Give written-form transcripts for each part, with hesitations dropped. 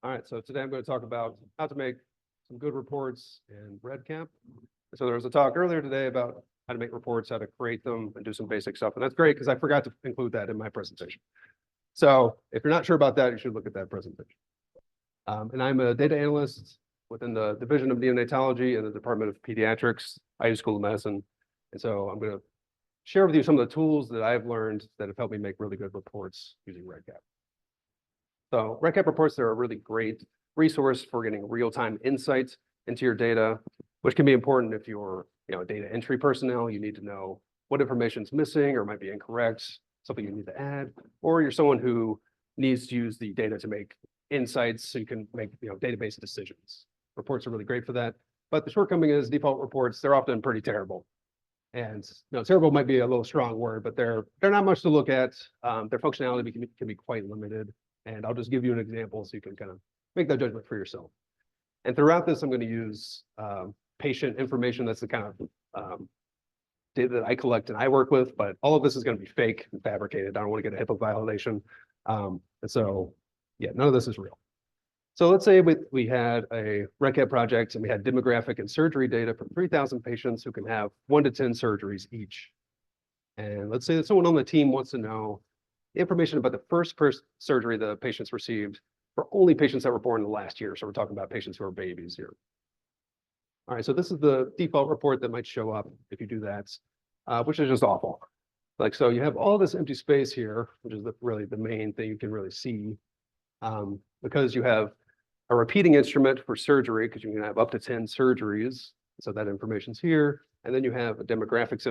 All right, so today I'm going to talk about how to make some good reports in REDCap. So there was a talk earlier today about how to make reports, how to create them, and do some basic stuff. And that's great because I forgot to include that in my presentation. So if you're not sure about that, you should look at that presentation. And I'm a data analyst within the Division of Neonatology in the Department of Pediatrics, IU School of Medicine. And so I'm going to share with you some of the tools that I've learned that have helped me make really good reports using REDCap. So REDCap reports are a really great resource for getting real-time insights into your data, which can be important if you're a data entry personnel. You need to know what information is missing or might be incorrect, something you need to add, or you're someone who needs to use the data to make insights so you can make database decisions. Reports are really great for that. But the shortcoming is default reports, they're often pretty terrible. And terrible might be a little strong word, but they're not much to look at. Their functionality can be quite limited. And I'll just give you an example so you can kind of make that judgment for yourself. And throughout this, I'm going to use patient information. That's the kind of data that I collect and I work with, but all of this is going to be fake and fabricated. I don't want to get a HIPAA violation. And so, yeah, none of this is real. So let's say we had a REDCap project and we had demographic and surgery data from 3,000 patients who can have 1 to 10 surgeries each. And let's say that someone on the team wants to know information about the first surgery the patients received for only patients that were born in the last year. So we're talking about patients who are babies here. All right, so this is the default report that might show up if you do that, which is just awful. So you have all this empty space here, which is really the main thing you can really see, because you have a repeating instrument for surgery, because you can have up to 10 surgeries. So that information's here. And then you have a demographics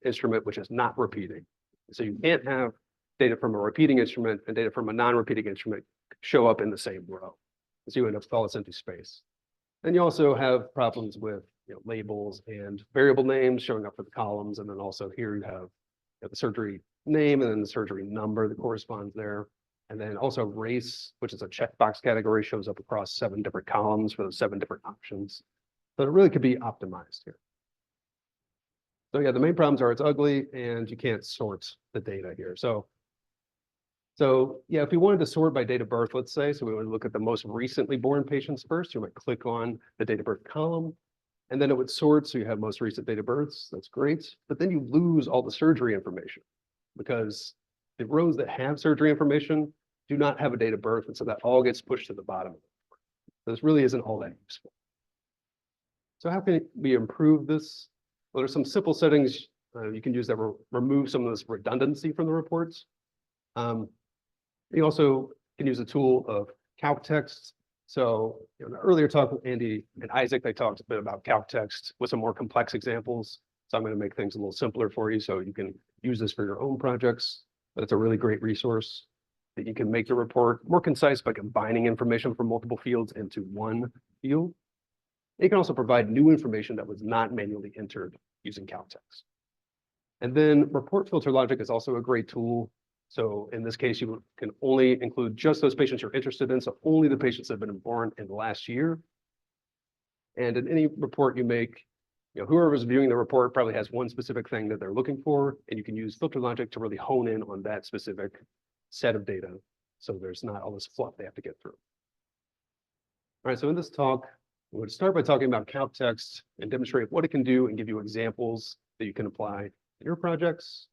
instrument, which is not repeating. So you can't have data from a repeating instrument and data from a non-repeating instrument show up in the same row. So you end up with all this empty space. And you also have problems with labels and variable names showing up for the columns. And then also here you have the surgery name and then the surgery number that corresponds there. And then also race, which is a checkbox category, shows up across 7 different columns for those 7 different options. So it really could be optimized here. So yeah, the main problems are it's ugly and you can't sort the data here. So yeah, if we wanted to sort by date of birth, let's say, so we would look at the most recently born patients first, you might click on the date of birth column, and then it would sort, so you have most recent date of births, that's great, but then you lose all the surgery information because the rows that have surgery information do not have a date of birth, and so that all gets pushed to the bottom. So this really isn't all that useful. So how can we improve this? Well, there's some simple settings you can use that remove some of this redundancy from the reports. You also can use a tool of calc text. So in the earlier talk with Andy and Isaac, they talked a bit about calc text with some more complex examples. So I'm going to make things a little simpler for you so you can use this for your own projects. But it's a really great resource that you can make your report more concise by combining information from multiple fields into one field. You can also provide new information that was not manually entered using calc text. And then report filter logic is also a great tool. So in this case, you can only include just those patients you're interested in. So only the patients that have been born in the last year. And in any report you make, whoever's viewing the report probably has one specific thing that they're looking for. And you can use filter logic to really hone in on that specific set of data. So there's not all this fluff they have to get through. All right, so in this talk, I'm going to start by talking about calc text and demonstrate what it can do and give you examples that you can apply in your projects.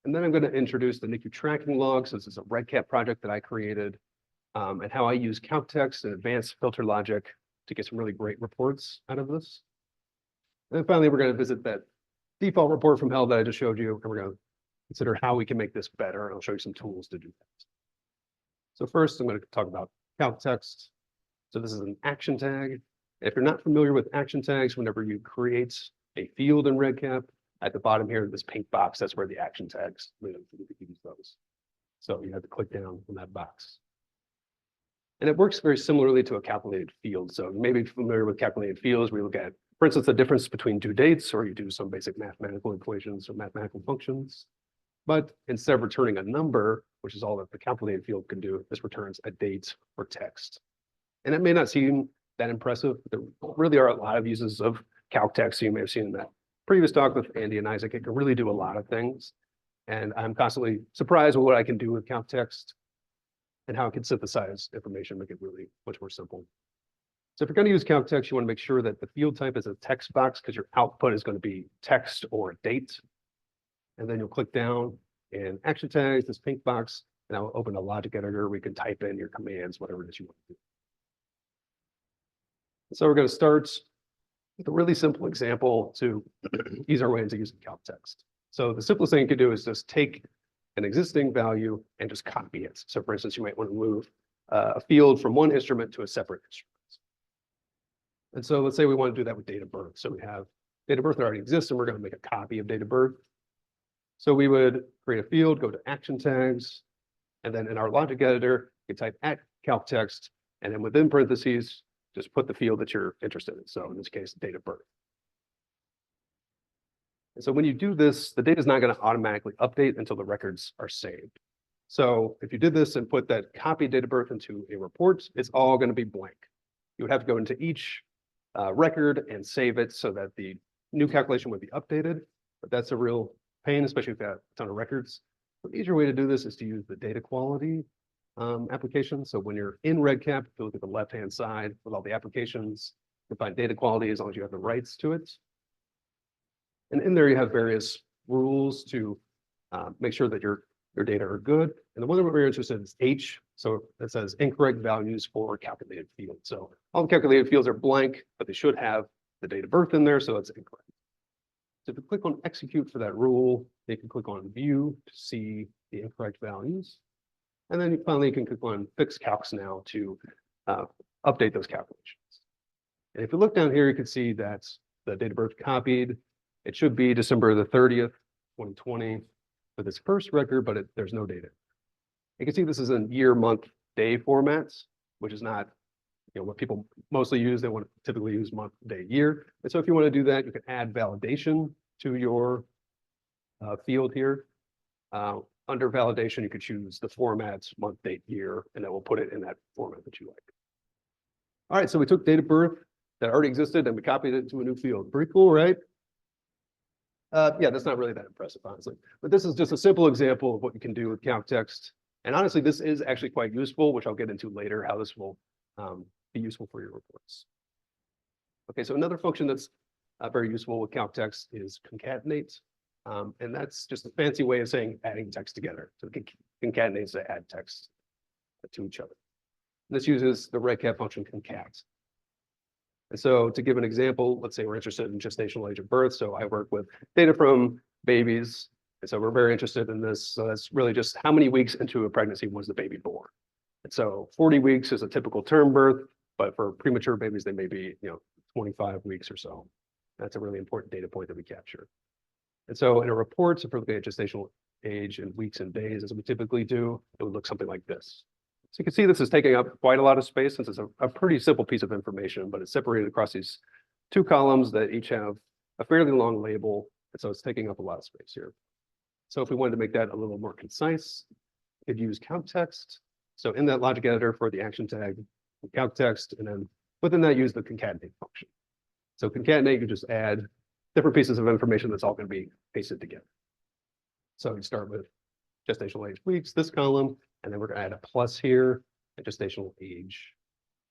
And then I'm going to introduce the NICU tracking log, since it's a REDCap project that I created, and how I use calc text and advanced filter logic to get some really great reports out of this. And then finally, we're going to visit that default report from hell that I just showed you, and we're going to consider how we can make this better, and I'll show you some tools to do that. So first, I'm going to talk about calc text. So this is an action tag. If you're not familiar with action tags, whenever you create a field in REDCap, at the bottom here, this pink box, that's where the action tags live. You can use those. So you have to click down on that box. And it works very similarly to a calculated field. So you may be familiar with calculated fields where you look at, for instance, the difference between due dates, or you do some basic mathematical equations or mathematical functions. But instead of returning a number, which is all that the calculated field can do, this returns a date or text. And it may not seem that impressive, but there really are a lot of uses of calc text. So you may have seen in that previous talk with Andy and Isaac. It can really do a lot of things. And I'm constantly surprised with what I can do with calc text. and how it can synthesize information, make it really much more simple. So if you're going to use calc text, you want to make sure that the field type is a text box because your output is going to be text or a date. And then you'll click down and action tags, this pink box, and I'll open a logic editor where you can type in your commands, whatever it is you want to do. So we're going to start with a really simple example to ease our way into using calc text. So the simplest thing you can do is just take an existing value and just copy it. So for instance, you might want to move a field from one instrument to a separate instrument. And so let's say we want to do that with date of birth. So we have date of birth that already exists, and we're going to make a copy of date of birth. So we would create a field, go to action tags, and then in our logic editor, you type at calc text, and then within parentheses, just put the field that you're interested in. So in this case, date of birth. And so when you do this, the data is not going to automatically update until the records are saved. So if you did this and put that copy date of birth into a report, it's all going to be blank. You would have to go into each record and save it so that the new calculation would be updated. But that's a real pain, especially if you have a ton of records. The easier way to do this is to use the data quality application. So when you're in REDCap, if you look at the left-hand side with all the applications, you can find data quality as long as you have the rights to it. And in there, you have various rules to make sure that your data are good. And the one that we're interested in is H. So it says incorrect values for calculated fields. So all the calculated fields are blank, but they should have the date of birth in there, so it's incorrect. So if you click on execute for that rule, you can click on view to see the incorrect values. And then finally, you can click on fix calcs now to update those calculations. And if you look down here, you can see that the date of birth copied. It should be December the 30th, 2020 for this first record, but there's no data. You can see this is in year, month, day formats, which is not what people mostly use. They want to typically use month, day, year. And so if you want to do that, you can add validation to your field here. Under validation, you could choose the format, month, date, year, and then we'll put it in that format that you like. All right, so we took date of birth that already existed and we copied it into a new field. Pretty cool, right? Yeah, that's not really that impressive, honestly. But this is just a simple example of what you can do with calc text. And honestly, this is actually quite useful, which I'll get into later, how this will be useful for your reports. Okay, so another function that's very useful with calc text is concatenate. And that's just a fancy way of saying adding text together. So concatenate to add text to each other. And this uses the REDCap function concat. And so to give an example, let's say we're interested in gestational age of birth. So I work with data from babies. And so we're very interested in this. So that's really just how many weeks into a pregnancy was the baby born. And so 40 weeks is a typical term birth, but for premature babies, they may be 25 weeks or so. That's a really important data point that we capture. And so in a report, if we're looking at gestational age in weeks and days, as we typically do, it would look something like this. So you can see this is taking up quite a lot of space since it's a pretty simple piece of information, but it's separated across these two columns that each have a fairly long label. And so it's taking up a lot of space here. So if we wanted to make that a little more concise, we could use calc text. So in that logic editor for the action tag, calc text, and then within that, use the concatenate function. So concatenate, you just add different pieces of information that's all going to be pasted together. So you start with gestational age weeks, this column, and then we're going to add a plus here, and gestational age.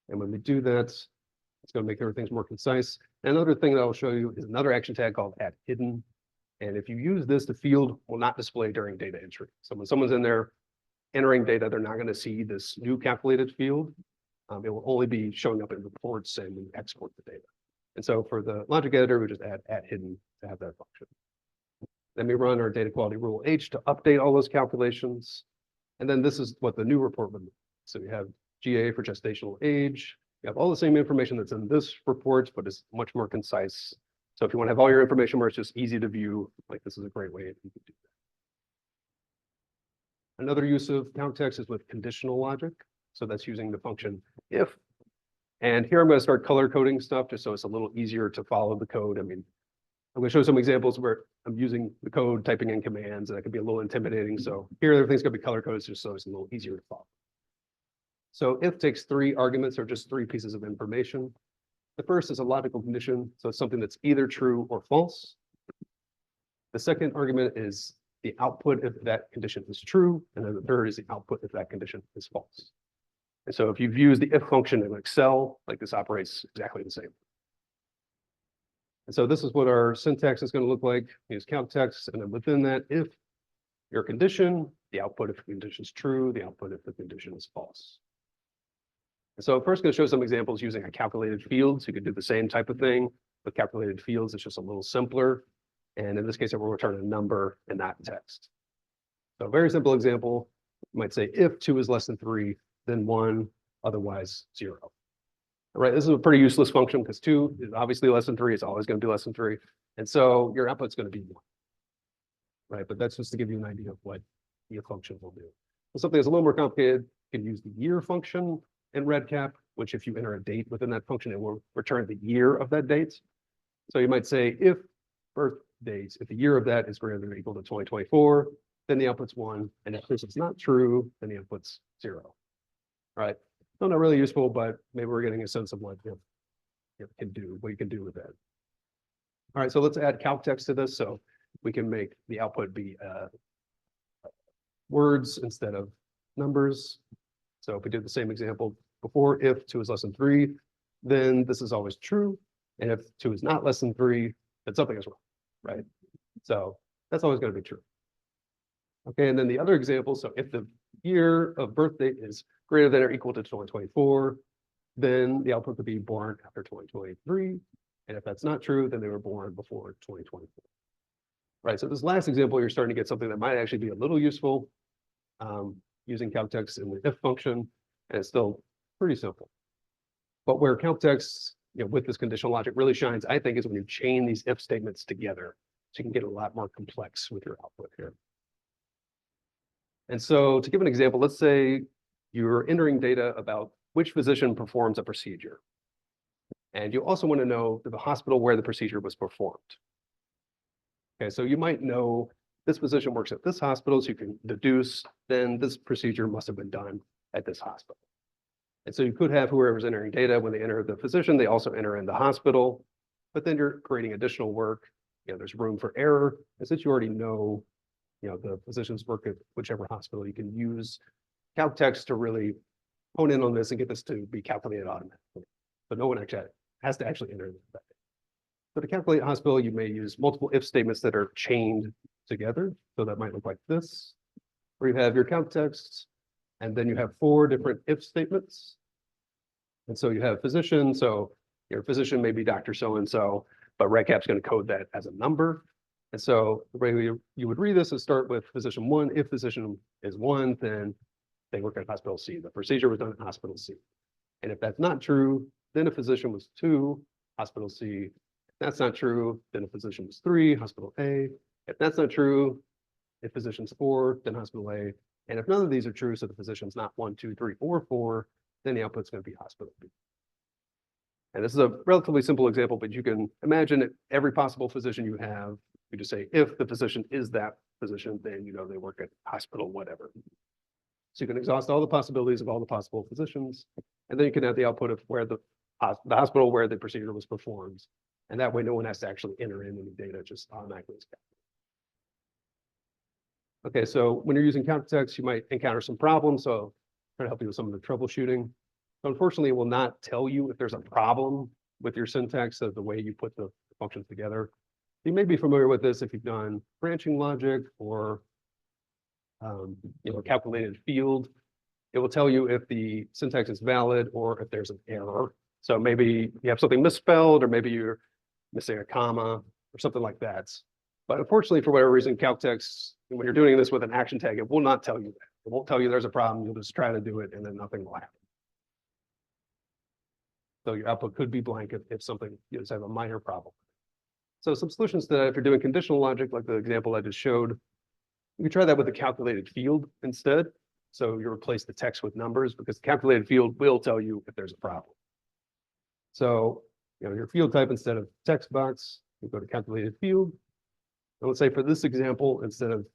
And when we do that, it's going to make everything more concise. And another thing that I'll show you is another action tag called add hidden. And if you use this, the field will not display during data entry. So when someone's in there entering data, they're not going to see this new calculated field. It will only be showing up in reports and when you export the data. And so for the logic editor, we just add hidden to have that function. Then we run our data quality rule H to update all those calculations. And then this is what the new report would look like. So we have GA for gestational age. You have all the same information that's in this report, but it's much more concise. So if you want to have all your information where it's just easy to view, like this is a great way you can do that. Another use of calc text is with conditional logic. So that's using the function if. And here I'm going to start color coding stuff just so it's a little easier to follow the code. I mean, I'm going to show some examples where I'm using the code, typing in commands, and that can be a little intimidating. So here, everything's going to be color coded just so it's a little easier to follow. So if takes 3 arguments or just 3 pieces of information. The first is a logical condition. So it's something that's either true or false. The second argument is the output if that condition is true, and then the third is the output if that condition is false. And so if you've used the if function in Excel, like this operates exactly the same. And so this is what our syntax is going to look like. Use calc text, and then within that, if your condition, the output if the condition is true, the output if the condition is false. And so first going to show some examples using a calculated field. So you could do the same type of thing with calculated fields. It's just a little simpler. And in this case, it will return a number and not text. So a very simple example, you might say if 2 is less than 3, then 1, otherwise 0. All right, this is a pretty useless function because 2 is obviously less than 3. It's always going to be less than 3. And so your output's going to be 1. Right, but that's just to give you an idea of what the function will do. So something that's a little more complicated, you can use the year function in REDCap, which if you enter a date within that function, it will return the year of that date. So you might say if birth dates, if the year of that is greater than or equal to 2024, then the output's 1. And if this is not true, then the output's 0. All right. So not really useful, but maybe we're getting a sense of what you can do, what you can do with that. All right, so let's add calc text to this. So we can make the output be words instead of numbers. So if we did the same example before, if 2 is less than 3, then this is always true. And if 2 is not less than 3, then something is wrong, right? So that's always going to be true. Okay, and then the other example, so if the year of birth date is greater than or equal to 2024, then the output could be born after 2023. And if that's not true, then they were born before 2024. Right, so this last example, you're starting to get something that might actually be a little useful using calc text in the if function, and it's still pretty simple. But where calc text, with this conditional logic really shines, I think, is when you chain these if statements together. So you can get a lot more complex with your output here. And so to give an example, let's say you're entering data about which physician performs a procedure. And you also want to know the hospital where the procedure was performed. Okay, so you might know this physician works at this hospital, so you can deduce then this procedure must have been done at this hospital. And so you could have whoever's entering data, when they enter the physician, they also enter in the hospital, but then you're creating additional work. There's room for error. And since you already know, the physician's work at whichever hospital, you can use calc text to really hone in on this and get this to be calculated automatically. So no one actually has to actually enter that. So to calculate hospital, you may use multiple if statements that are chained together. So that might look like this, where you have your calc text, and then you have 4 different if statements. And so you have physician, so your physician may be Dr. So-and-so, but REDCap's going to code that as a number. And so the way you would read this is start with physician 1. If physician is 1, then they work at hospital C. The procedure was done at hospital C. And if that's not true, then a physician was 2, hospital C. If that's not true, then a physician was 3, hospital A. If that's not true, if physician's 4, then hospital A. And if none of these are true, so the physician's not 1, 2, 3, or 4, then the output's going to be hospital B. And this is a relatively simple example, but you can imagine every possible physician you have, you just say, if the physician is that physician, then they work at hospital, whatever. So you can exhaust all the possibilities of all the possible physicians, and then you can have the output of where the hospital where the procedure was performed. And that way, no one has to actually enter in any data, just automatically. Okay, so when you're using calc text, you might encounter some problems. So I'll try to help you with some of the troubleshooting. So unfortunately, it will not tell you if there's a problem with your syntax of the way you put the functions together. You may be familiar with this if you've done branching logic or calculated field. It will tell you if the syntax is valid or if there's an error. So maybe you have something misspelled, or maybe you're missing a comma or something like that. But unfortunately, for whatever reason, calc text, when you're doing this with an action tag, it will not tell you that. It won't tell you there's a problem. You'll just try to do it, and then nothing will happen. So your output could be blank if something, you just have a minor problem. So some solutions to that, if you're doing conditional logic, like the example I just showed, you can try that with a calculated field instead. So you replace the text with numbers, because the calculated field will tell you if there's a problem. So your field type, instead of text box, you go to calculated field. And let's say for this example, instead of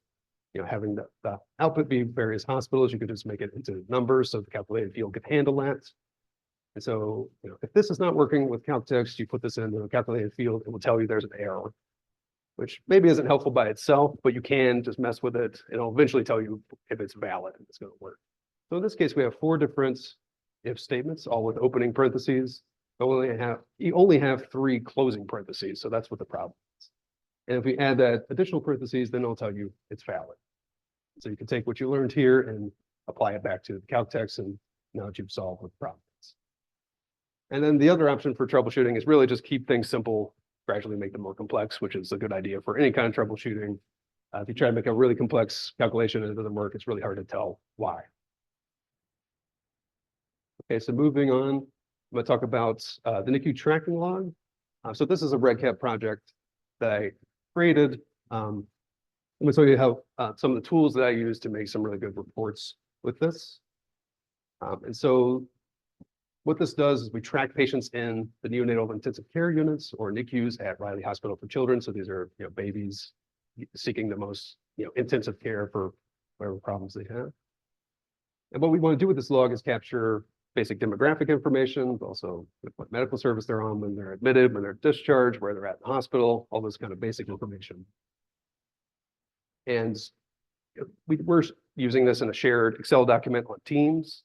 having the output be various hospitals, you could just make it into numbers, so the calculated field could handle that. And so if this is not working with calc text, you put this into a calculated field, it will tell you there's an error. which maybe isn't helpful by itself, but you can just mess with it. It'll eventually tell you if it's valid and it's going to work. So in this case, we have 4 different if statements, all with opening parentheses. You only have 3 closing parentheses, so that's what the problem is. And if we add that additional parentheses, then it'll tell you it's valid. So you can take what you learned here and apply it back to the calc text, and now that you've solved the problem. And then the other option for troubleshooting is really just keep things simple, gradually make them more complex, which is a good idea for any kind of troubleshooting. If you try to make a really complex calculation and it doesn't work, it's really hard to tell why. Okay, so moving on, I'm going to talk about the NICU tracking log. So this is a REDCap project that I created. I'm going to show you how some of the tools that I use to make some really good reports with this. And so what this does is we track patients in the neonatal intensive care units or NICUs at Riley Hospital for Children. So these are babies seeking the most intensive care for whatever problems they have. And what we want to do with this log is capture basic demographic information, but also what medical service they're on when they're admitted, when they're discharged, where they're at in the hospital, all this kind of basic information. And we're using this in a shared Excel document on Teams,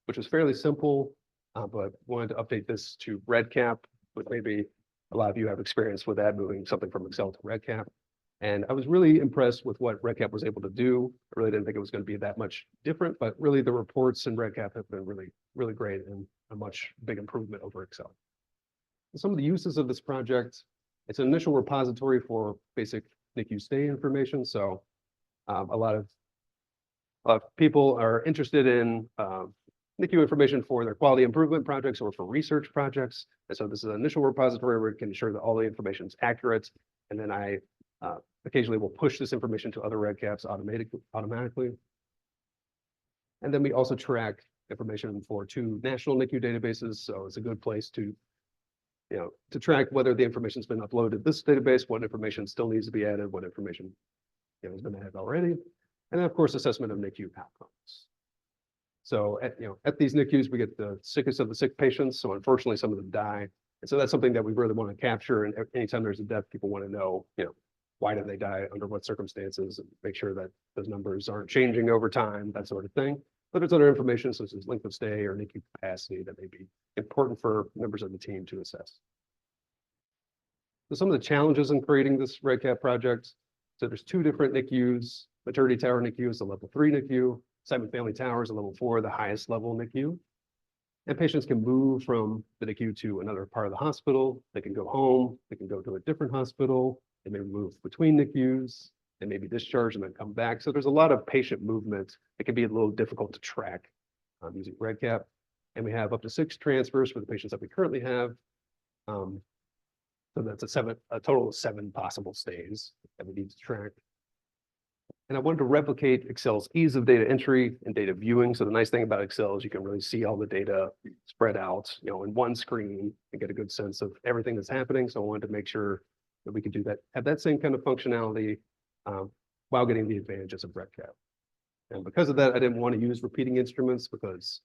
which was fairly simple, but wanted to update this to REDCap, which maybe a lot of you have experience with that, moving something from Excel to REDCap. And I was really impressed with what REDCap was able to do. I really didn't think it was going to be that much different, but really the reports in REDCap have been really, really great and a much big improvement over Excel. Some of the uses of this project, it's an initial repository for basic NICU stay information. So a lot of people are interested in NICU information for their quality improvement projects or for research projects. And so this is an initial repository where we can ensure that all the information is accurate. And then I occasionally will push this information to other REDCaps automatically. And then we also track information for 2 national NICU databases. So it's a good place to track whether the information's been uploaded to this database, what information still needs to be added, what information has been added already. And then of course, assessment of NICU outcomes. So at these NICUs, we get the sickest of the sick patients. So unfortunately, some of them die. And so that's something that we really want to capture. And anytime there's a death, people want to know, why did they die, under what circumstances, and make sure that those numbers aren't changing over time, that sort of thing. But there's other information such as length of stay or NICU capacity that may be important for members of the team to assess. So some of the challenges in creating this REDCap project. So there's 2 different NICUs. Maternity Tower NICU is a level 3 NICU. Simon Family Tower is a level 4, the highest level NICU. And patients can move from the NICU to another part of the hospital. They can go home. They can go to a different hospital. They may move between NICUs. They may be discharged and then come back. So there's a lot of patient movement. It can be a little difficult to track using REDCap. And we have up to 6 transfers for the patients that we currently have. So that's a total of 7 possible stays that we need to track. And I wanted to replicate Excel's ease of data entry and data viewing. So the nice thing about Excel is you can really see all the data spread out, in one screen and get a good sense of everything that's happening. So I wanted to make sure that we could do that, have that same kind of functionality while getting the advantages of REDCap. And because of that, I didn't want to use repeating instruments because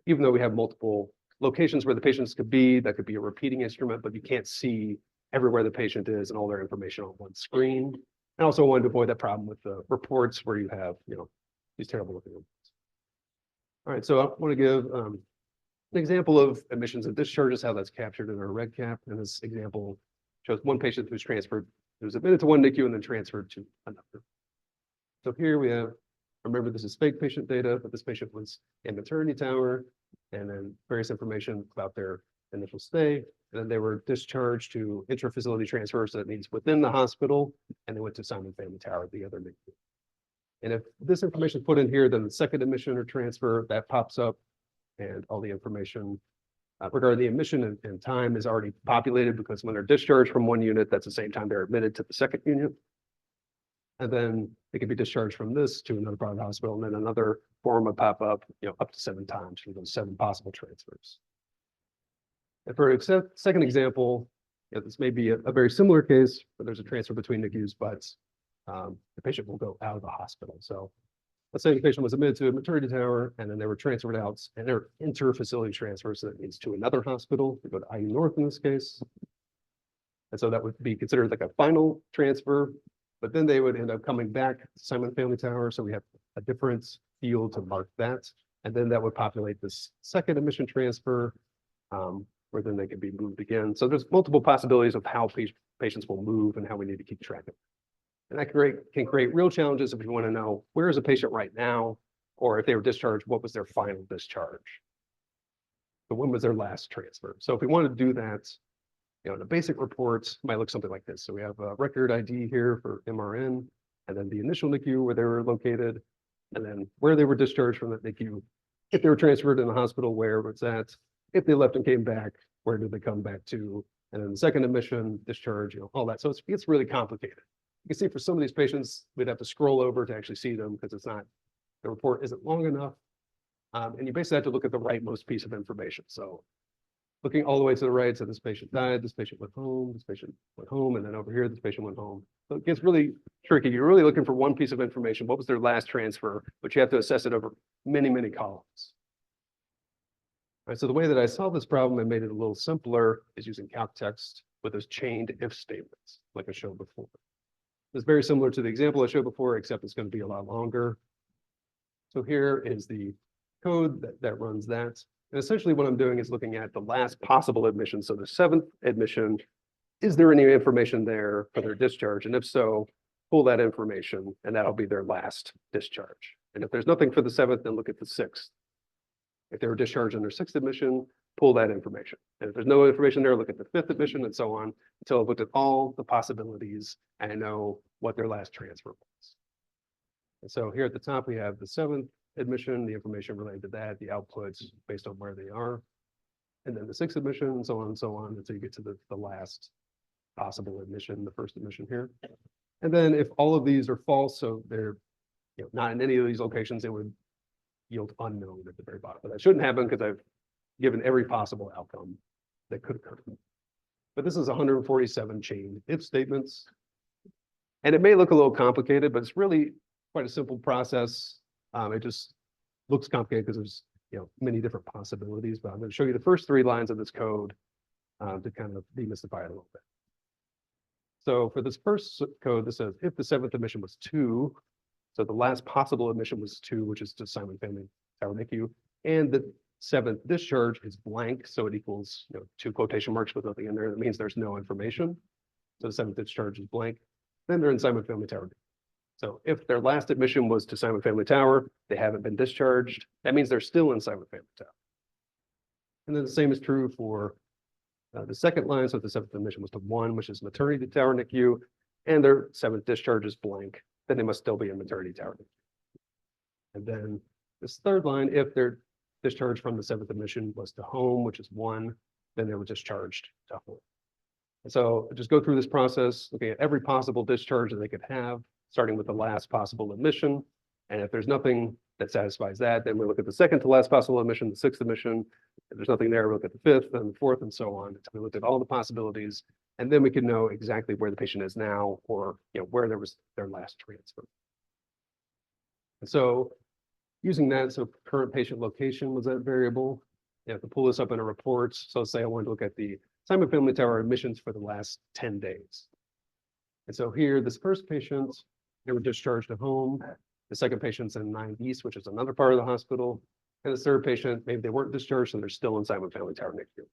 even though we have multiple locations where the patients could be, that could be a repeating instrument, but you can't see everywhere the patient is and all their information on one screen. I also wanted to avoid that problem with the reports where you have, these terrible looking reports. All right, so I want to give an example of admissions and discharges, how that's captured in our REDCap. And this example shows one patient who's transferred, who was admitted to one NICU and then transferred to another. So here we have, remember this is fake patient data, but this patient was in maternity tower, and then various information about their initial stay. And then they were discharged to intra-facility transfer, so that means within the hospital, and they went to Simon Family Tower, the other NICU. And if this information is put in here, then the second admission or transfer, that pops up, and all the information regarding the admission and time is already populated, because when they're discharged from one unit, that's the same time they're admitted to the second unit. And then they can be discharged from this to another part of the hospital, and then another form would pop up, up to 7 times for those 7 possible transfers. And for a second example, this may be a very similar case where there's a transfer between NICUs, but the patient will go out of the hospital. So let's say the patient was admitted to a maternity tower, and then they were transferred out, and they're inter-facility transfers, so that means to another hospital. They go to IU North in this case. And so that would be considered like a final transfer, but then they would end up coming back to Simon Family Tower. So we have a different field to mark that. And then that would populate this second admission transfer, where then they can be moved again. So there's multiple possibilities of how patients will move and how we need to keep track of it. And that can create real challenges if you want to know where is a patient right now, or if they were discharged, what was their final discharge? So when was their last transfer? So if we want to do that, the basic reports might look something like this. So we have a record ID here for MRN, and then the initial NICU where they were located, and then where they were discharged from that NICU. If they were transferred in the hospital, where was that? If they left and came back, where did they come back to? And then the second admission, discharge, all that. So it gets really complicated. You can see for some of these patients, we'd have to scroll over to actually see them because the report isn't long enough. And you basically have to look at the rightmost piece of information. So looking all the way to the right, so this patient died, this patient went home, this patient went home, and then over here, this patient went home. So it gets really tricky. You're really looking for one piece of information. What was their last transfer? But you have to assess it over many, many columns. All right, so the way that I solved this problem and made it a little simpler is using calc text with those chained if statements, like I showed before. It's very similar to the example I showed before, except it's going to be a lot longer. So here is the code that runs that. And essentially what I'm doing is looking at the last possible admission. So the 7th admission, is there any information there for their discharge? And if so, pull that information and that'll be their last discharge. And if there's nothing for the 7th, then look at the 6th. If they were discharged on their 6th admission, pull that information. And if there's no information there, look at the 5th admission and so on until I've looked at all the possibilities and I know what their last transfer was. And so here at the top, we have the 7th admission, the information related to that, the outputs based on where they are, and then the 6th admission, and so on, until you get to the last possible admission, the first admission here. And then if all of these are false, so they're not in any of these locations, it would yield unknown at the very bottom. But that shouldn't happen because I've given every possible outcome that could occur. But this is 147 chained if statements. And it may look a little complicated, but it's really quite a simple process. It just looks complicated because there's many different possibilities, but I'm going to show you the first 3 lines of this code to kind of demystify it a little bit. So for this first code, this says if the 7th admission was 2, so the last possible admission was 2, which is to Simon Family Tower NICU, and the 7th discharge is blank, so it equals 2 quotation marks with nothing in there. That means there's no information. So the 7th discharge is blank. Then they're in Simon Family Tower NICU. So if their last admission was to Simon Family Tower, they haven't been discharged. That means they're still in Simon Family Tower. And then the same is true for the second line. So if the 7th admission was to 1, which is Maternity Tower NICU, and their 7th discharge is blank, then they must still be in Maternity Tower NICU. And then this third line, if their discharge from the 7th admission was to home, which is 1, then they were discharged to home. And so just go through this process, looking at every possible discharge that they could have, starting with the last possible admission. And if there's nothing that satisfies that, then we look at the second to last possible admission, the 6th admission. If there's nothing there, we look at the 5th and the 4th and so on. Until we looked at all the possibilities, and then we can know exactly where the patient is now, or where there was their last transfer. And so using that, so current patient location was that variable. You have to pull this up in a report. So say I wanted to look at the Simon Family Tower admissions for the last 10 days. And so here, this first patient, they were discharged to home. The second patient's in 9 East, which is another part of the hospital. And the third patient, maybe they weren't discharged and they're still in Simon Family Tower NICU.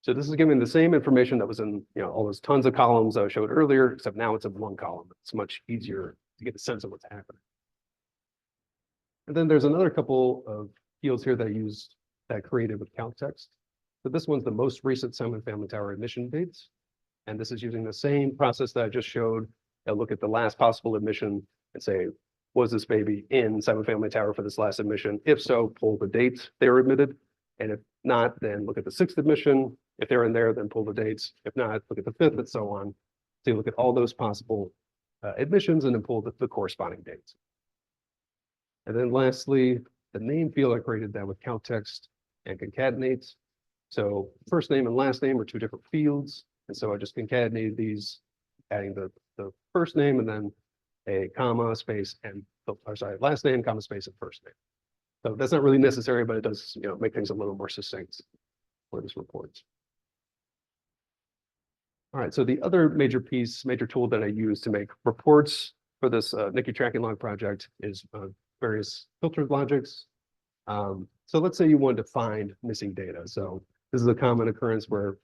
So this is giving the same information that was in all those tons of columns I showed earlier, except now it's in one column. It's much easier to get a sense of what's happening. And then there's another couple of fields here that I used that I created with calc text. So this one's the most recent Simon Family Tower admission dates. And this is using the same process that I just showed. I'll look at the last possible admission and say, was this baby in Simon Family Tower for this last admission? If so, pull the dates they were admitted. And if not, then look at the 6th admission. If they're in there, then pull the dates. If not, look at the 5th and so on. So you look at all those possible admissions and then pull the corresponding dates. And then lastly, the name field, I created that with calc text and concatenates. So first name and last name are 2 different fields. And so I just concatenated these, adding the first name and then a comma, space, and last name, comma, space, and first name. So that's not really necessary, but it does make things a little more succinct for this report. All right, so the other major tool that I use to make reports for this NICU tracking log project is various filtered logics. So let's say you wanted to find missing data. So this is a common occurrence where,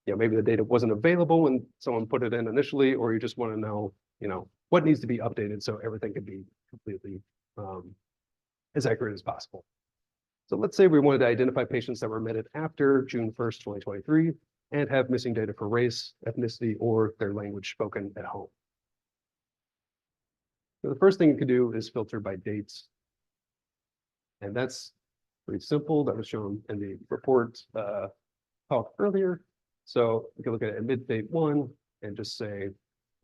maybe the data wasn't available when someone put it in initially, or you just want to know, what needs to be updated so everything can be completely as accurate as possible. So let's say we wanted to identify patients that were admitted after June 1st, 2023, and have missing data for race, ethnicity, or their language spoken at home. So the first thing you can do is filter by dates. And that's pretty simple. That was shown in the report talk earlier. So we can look at admit date 1 and just say,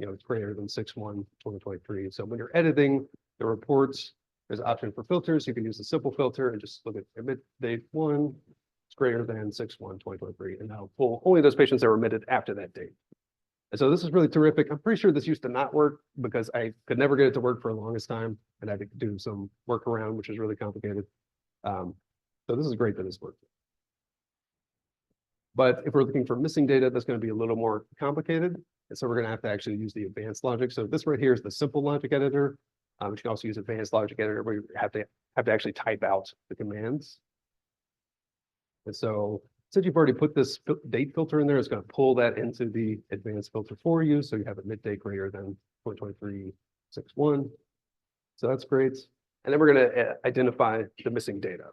it's greater than 6/1/2023. So when you're editing the reports, there's an option for filters. You can use the simple filter and just look at admit date 1. It's greater than 6/1/2023. And now pull only those patients that were admitted after that date. And so this is really terrific. I'm pretty sure this used to not work because I could never get it to work for the longest time. And I had to do some workaround, which is really complicated. So this is great that this worked. But if we're looking for missing data, that's going to be a little more complicated. And so we're going to have to actually use the advanced logic. So this right here is the simple logic editor. But you can also use advanced logic editor where you have to actually type out the commands. And so since you've already put this date filter in there, it's going to pull that into the advanced filter for you. So you have a mid date greater than 2023/6/1. So that's great. And then we're going to identify the missing data.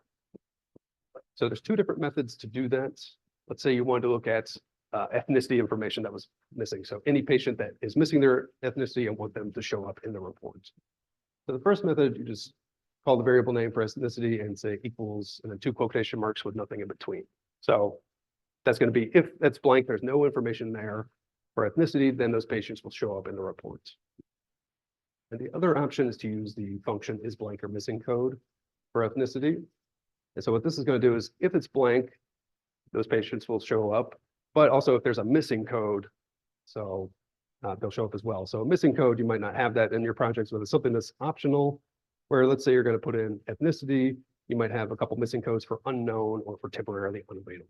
So there's two different methods to do that. Let's say you wanted to look at ethnicity information that was missing. So any patient that is missing their ethnicity and want them to show up in the report. So the first method, you just call the variable name for ethnicity and say equals, and then 2 quotation marks with nothing in between. So that's going to be, if that's blank, there's no information there for ethnicity, then those patients will show up in the report. And the other option is to use the function is blank or missing code for ethnicity. And so what this is going to do is if it's blank, those patients will show up, but also if there's a missing code, so they'll show up as well. So a missing code, you might not have that in your projects, but it's something that's optional, where let's say you're going to put in ethnicity, you might have a couple missing codes for unknown or for temporarily unavailable.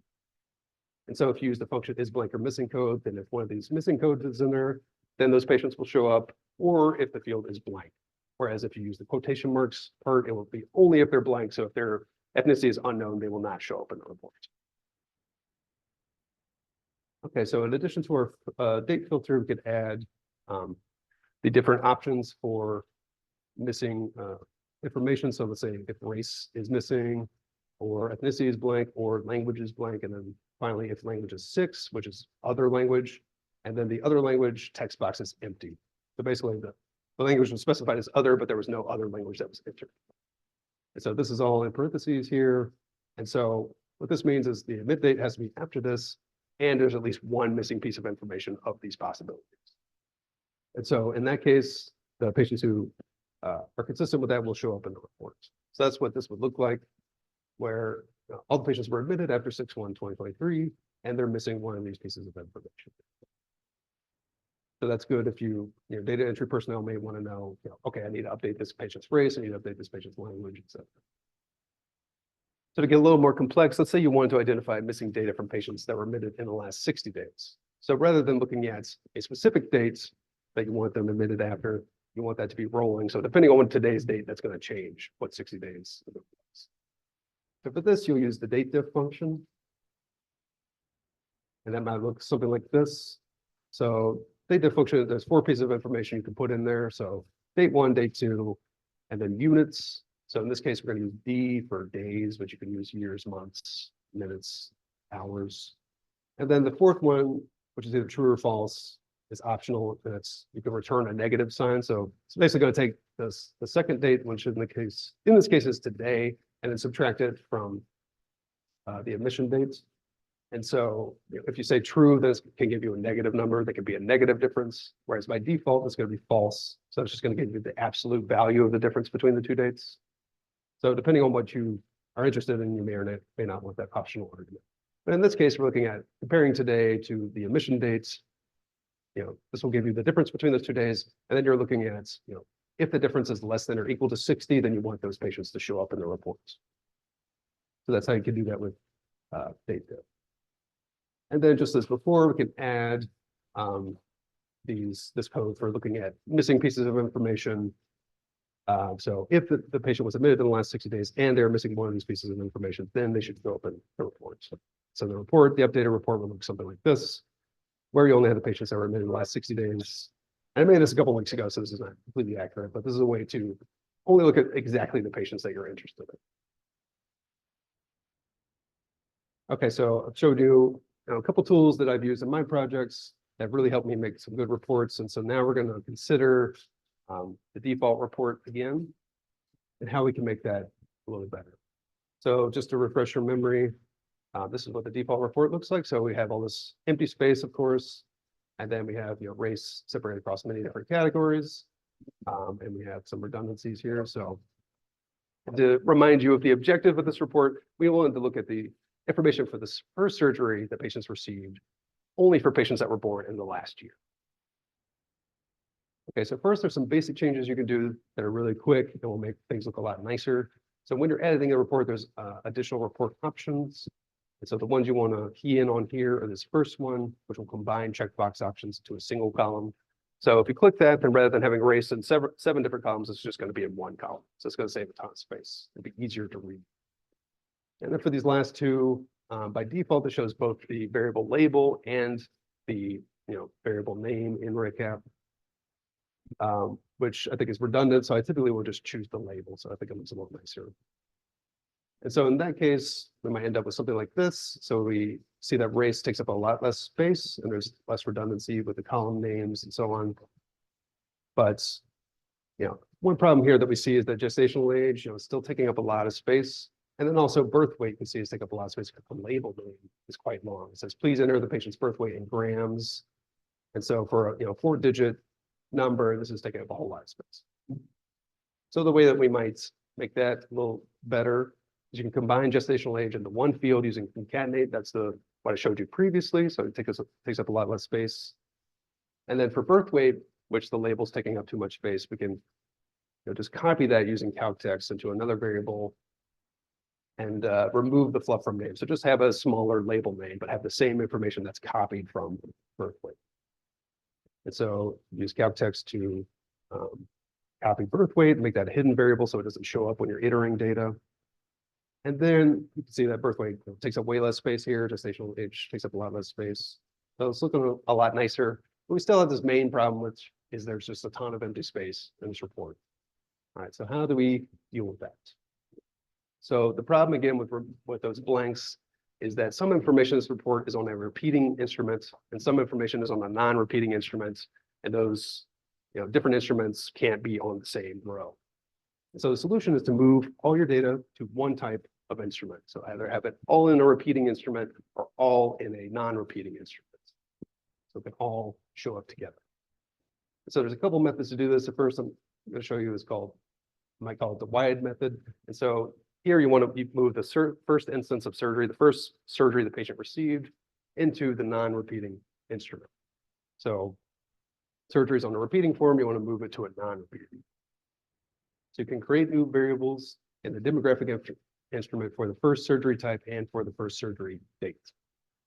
And so if you use the function is blank or missing code, then if one of these missing codes is in there, then those patients will show up, or if the field is blank. Whereas if you use the quotation marks part, it will be only if they're blank. So if their ethnicity is unknown, they will not show up in the report. Okay, so in addition to our date filter, we could add the different options for missing information. So let's say if race is missing, or ethnicity is blank, or language is blank, and then finally if language is 6, which is other language, and then the other language text box is empty. So basically the language was specified as other, but there was no other language that was entered. And so this is all in parentheses here. And so what this means is the admit date has to be after this, and there's at least one missing piece of information of these possibilities. And so in that case, the patients who are consistent with that will show up in the report. So that's what this would look like, where all the patients were admitted after 6/1/2023, and they're missing one of these pieces of information. So that's good if data entry personnel may want to know, okay, I need to update this patient's race, I need to update this patient's language, etc. So to get a little more complex, let's say you wanted to identify missing data from patients that were admitted in the last 60 days. So rather than looking at a specific date that you want them admitted after, you want that to be rolling. So depending on today's date, that's going to change what 60 days looks. So for this, you'll use the date diff function. And that might look something like this. So date diff function, there's 4 pieces of information you can put in there. So date 1, date 2, and then units. So in this case, we're going to use D for days, but you can use years, months, minutes, hours. And then the 4th one, which is either true or false, is optional. That's you can return a negative sign. So it's basically going to take the second date, which in this case is today, and then subtract it from the admission dates. And so if you say true, this can give you a negative number. That could be a negative difference, whereas by default, it's going to be false. So it's just going to give you the absolute value of the difference between the 2 dates. So depending on what you are interested in, you may or may not want that optional argument. But in this case, we're looking at comparing today to the admission dates. This will give you the difference between those 2 days. And then you're looking at, if the difference is less than or equal to 60, then you want those patients to show up in the reports. So that's how you can do that with date diff. And then just as before, we can add this code for looking at missing pieces of information. So if the patient was admitted in the last 60 days and they're missing one of these pieces of information, then they should go open the report. So the updated report will look something like this, where you only have the patients that were admitted in the last 60 days. And I made this a couple of weeks ago, so this is not completely accurate, but this is a way to only look at exactly the patients that you're interested in. Okay, so I've showed you, a couple tools that I've used in my projects that really helped me make some good reports. And so now we're going to consider the default report again and how we can make that a little better. So just to refresh your memory, this is what the default report looks like. So we have all this empty space, of course, and then we have race separated across many different categories, and we have some redundancies here. So to remind you of the objective of this report, we wanted to look at the information for this first surgery that patients received, only for patients that were born in the last year. Okay, so first there's some basic changes you can do that are really quick and will make things look a lot nicer. So when you're editing a report, there's additional report options. And so the ones you want to key in on here are this first one, which will combine checkbox options to a single column. So if you click that, then rather than having erased in seven different columns, it's just going to be in one column. So it's going to save a ton of space. It'll be easier to read. And then for these last two, by default, it shows both the variable label and the variable name in REDCap. Which I think is redundant. So I typically will just choose the label. So I think it looks a little nicer. And so in that case, we might end up with something like this. So we see that race takes up a lot less space and there's less redundancy with the column names and so on. But, one problem here that we see is that gestational age, is still taking up a lot of space. And then also birth weight, you can see is taking up a lot of space because the label name is quite long. It says, please enter the patient's birth weight in grams. And so for a 4-digit number, this is taking up a whole lot of space. So the way that we might make that a little better is you can combine gestational age into one field using concatenate. That's what I showed you previously. So it takes up a lot less space. And then for birth weight, which the label's taking up too much space, we can just copy that using calc text into another variable and remove the fluff from name. So just have a smaller label name, but have the same information that's copied from birth weight. And so use calc text to copy birth weight, make that a hidden variable so it doesn't show up when you're iterating data. And then you can see that birth weight takes up way less space here. Gestational age takes up a lot less space. So it's looking a lot nicer. But we still have this main problem, which is there's just a ton of empty space in this report. All right, so how do we deal with that? So the problem again with those blanks is that some information in this report is on a repeating instrument and some information is on a non-repeating instrument. And those different instruments can't be on the same row. And so the solution is to move all your data to one type of instrument. So either have it all in a repeating instrument or all in a non-repeating instrument. So it can all show up together. So there's a couple methods to do this. The first I'm going to show you is I might call it the wide method. And so here you want to move the first instance of surgery, the first surgery the patient received, into the non-repeating instrument. So surgery is on a repeating form, you want to move it to a non-repeating. So you can create new variables in the demographic instrument for the first surgery type and for the first surgery date.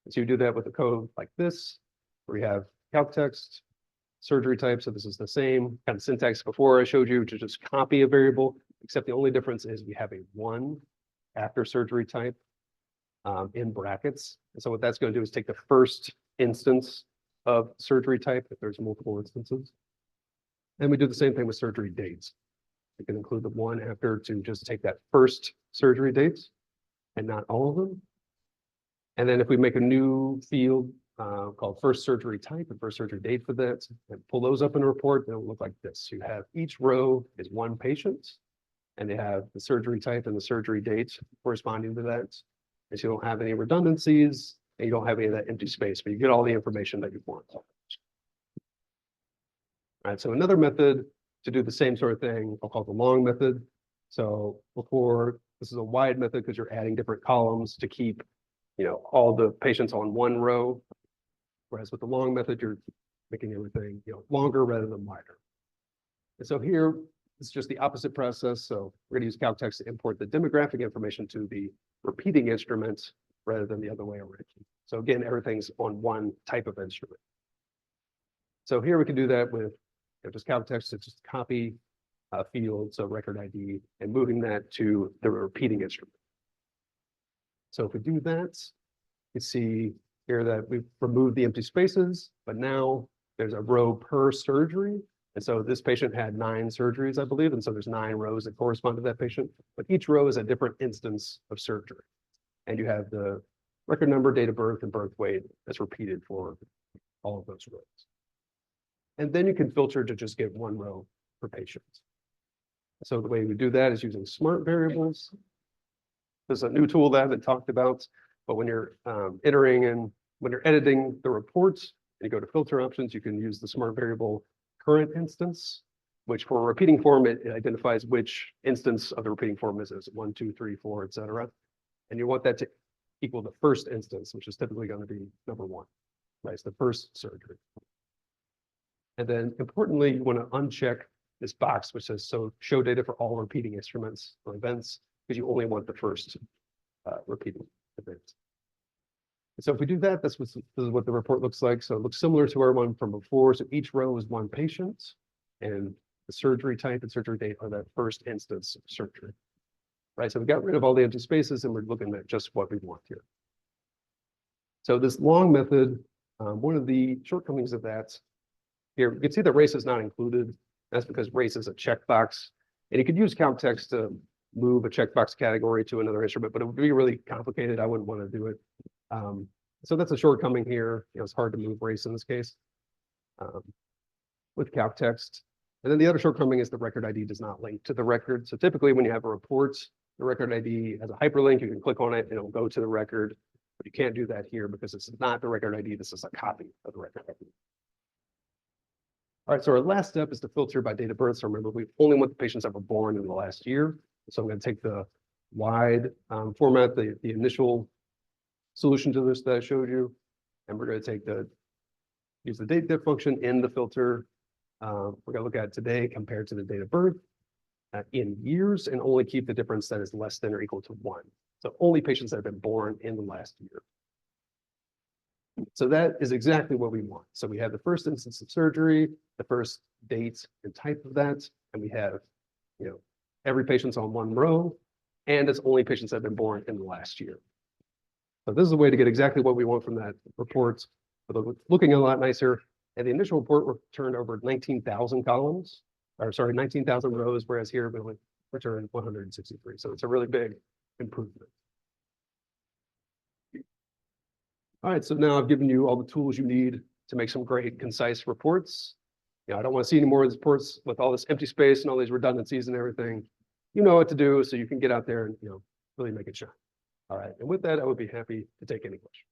And so you do that with a code like this, where you have calc text, surgery type. So this is the same kind of syntax before I showed you to just copy a variable, except the only difference is we have a 1 after surgery type in brackets. And so what that's going to do is take the first instance of surgery type if there's multiple instances. And we do the same thing with surgery dates. We can include the 1 after to just take that first surgery dates and not all of them. And then if we make a new field called first surgery type and first surgery date for that, and pull those up in a report, it'll look like this. You have each row is one patient, and they have the surgery type and the surgery date corresponding to that. And so you don't have any redundancies, and you don't have any of that empty space, but you get all the information that you want. All right, so another method to do the same sort of thing, I'll call it the long method. So before, this is a wide method because you're adding different columns to keep all the patients on one row. Whereas with the long method, you're making everything longer rather than wider. And so here, it's just the opposite process. So we're going to use calc text to import the demographic information to the repeating instrument rather than the other way around. So again, everything's on one type of instrument. So here we can do that with just calc text, it's just copy a field, so record ID, and moving that to the repeating instrument. So if we do that, you see here that we've removed the empty spaces, but now there's a row per surgery. And so this patient had 9 surgeries, I believe, and so there's 9 rows that correspond to that patient, but each row is a different instance of surgery. And you have the record number, date of birth, and birth weight that's repeated for all of those rows. And then you can filter to just get 1 row per patient. So the way we do that is using smart variables. There's a new tool that I haven't talked about, but when you're entering and when you're editing the reports, and you go to filter options, you can use the smart variable current instance, which for a repeating form, it identifies which instance of the repeating form is 1, 2, 3, 4, et cetera. And you want that to equal the first instance, which is typically going to be number 1, right? It's the first surgery. And then importantly, you want to uncheck this box, which says, so show data for all repeating instruments or events, because you only want the first repeating event. And so if we do that, this is what the report looks like. So it looks similar to our one from before. So each row is 1 patient, and the surgery type and surgery date are that first instance of surgery, right? So we got rid of all the empty spaces, and we're looking at just what we want here. So this long method, one of the shortcomings of that, here you can see that race is not included. That's because race is a checkbox, and you could use count text to move a checkbox category to another instrument, but it would be really complicated. I wouldn't want to do it. So that's a shortcoming here. It's hard to move race in this case with calc text. And then the other shortcoming is the record ID does not link to the record. So typically when you have a report, the record ID has a hyperlink. You can click on it and it'll go to the record, but you can't do that here because it's not the record ID. This is a copy of the record ID. All right, so our last step is to filter by date of birth. So remember, we only want the patients that were born in the last year. So I'm going to take the wide format, the initial solution to this that I showed you, and we're going to take use the date diff function in the filter. We're going to look at today compared to the date of birth in years, and only keep the difference that is less than or equal to 1. So only patients that have been born in the last year. So that is exactly what we want. So we have the first instance of surgery, the first date and type of that, and we have, every patient's on 1 row, and it's only patients that have been born in the last year. So this is a way to get exactly what we want from that report, but looking a lot nicer. And the initial report returned over 19,000 columns, or sorry, 19,000 rows, whereas here we only returned 163. So it's a really big improvement. All right, so now I've given you all the tools you need to make some great, concise reports. I don't want to see any more of these reports with all this empty space and all these redundancies and everything. You know what to do, so you can get out there and really make it shine. All right, and with that, I would be happy to take any questions.